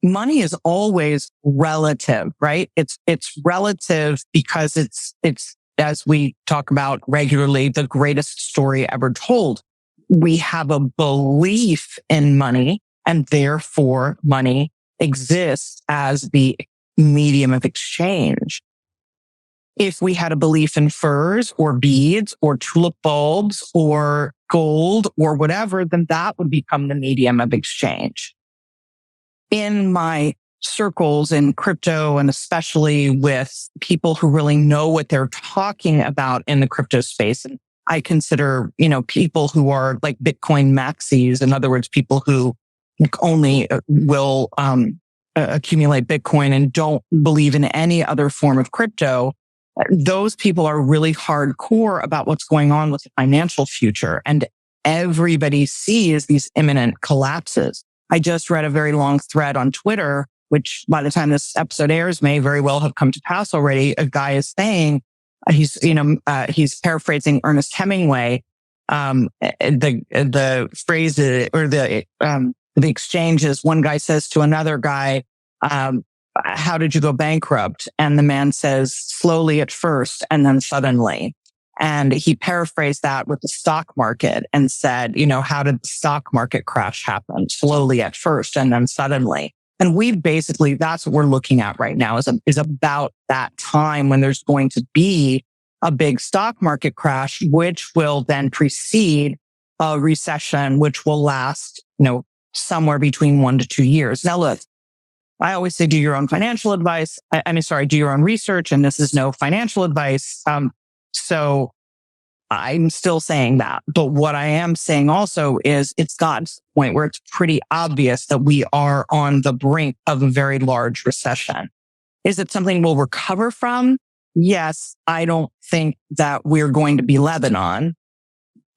money is always relative, right? It's relative because it's, as we talk about regularly, the greatest story ever told. We have a belief in money, and therefore money exists as the medium of exchange. If we had a belief in furs or beads or tulip bulbs or gold or whatever, then that would become the medium of exchange. In my circles in crypto, and especially with people who really know what they're talking about in the crypto space, and I consider, people who are like Bitcoin maxis, in other words, people who only will accumulate Bitcoin and don't believe in any other form of crypto. Those people are really hardcore about what's going on with the financial future, and everybody sees these imminent collapses. I just read a very long thread on Twitter, which by the time this episode airs may very well have come to pass already. A guy is saying, he's paraphrasing Ernest Hemingway. The phrase or the exchange is, one guy says to another guy, how did you go bankrupt? And the man says, slowly at first and then suddenly. And he paraphrased that with the stock market and said, how did the stock market crash happen? Slowly at first and then suddenly. And that's what we're looking at right now is about that time when there's going to be a big stock market crash, which will then precede a recession, which will last, somewhere between 1 to 2 years. Now, look, I always say, do your own financial advice. Do your own research. And this is no financial advice. So I'm still saying that. But what I am saying also is it's gotten to the point where it's pretty obvious that we are on the brink of a very large recession. Is it something we'll recover from? Yes. I don't think that we're going to be Lebanon.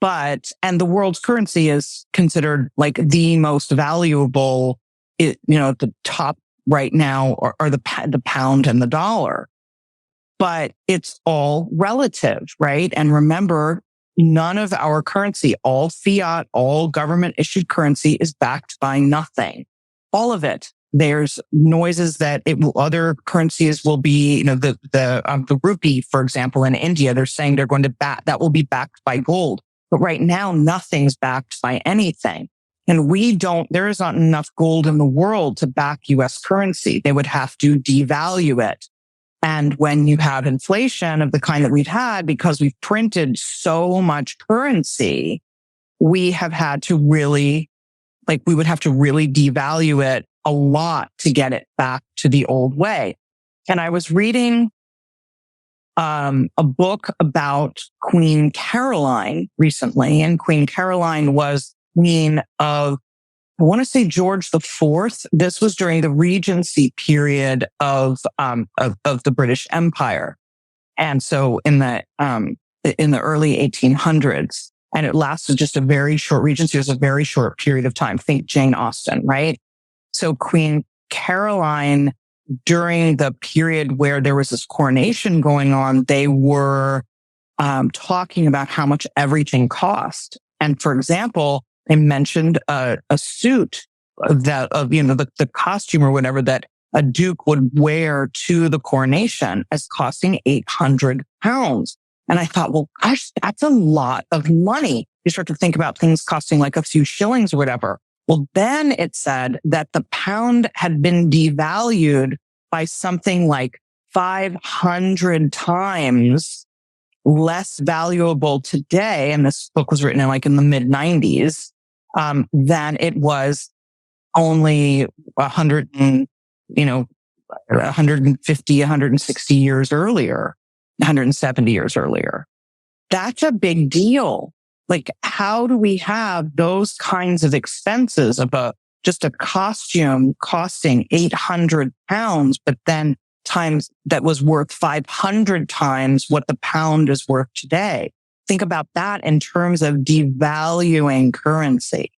And the world's currency is considered like the most valuable, at the top right now are the pound and the dollar. But it's all relative, right? And remember, none of our currency, all fiat, all government issued currency is backed by nothing. All of it. There's noises that other currencies will be, the rupee, for example, in India, they're saying they're going to that will be backed by gold. But right now, nothing's backed by anything. And there is not enough gold in the world to back US currency. They would have to devalue it. And when you have inflation of the kind that we've had, because we've printed so much currency, we have had to we would have to really devalue it a lot to get it back to the old way. And I was reading a book about Queen Caroline recently, and Queen Caroline was queen of, I want to say, George IV. This was during the Regency period of the British Empire, and so in the early 1800s, and it lasted just a very short Regency. It was a very short period of time. Think Jane Austen, right? So Queen Caroline, during the period where there was this coronation going on, they were talking about how much everything cost. And for example, they mentioned a suit the costume or whatever that a duke would wear to the coronation as costing £800. And I thought, well, gosh, that's a lot of money. You start to think about things costing like a few shillings or whatever. Well, then it said that the pound had been devalued by something like 500 times less valuable today. And this book was written in the mid 90s, than it was only 150, 160 years earlier, 170 years earlier. That's a big deal. Like, how do we have those kinds of expenses of just a costume costing £800, but then times that was worth 500 times what the pound is worth today? Think about that in terms of devaluing currency.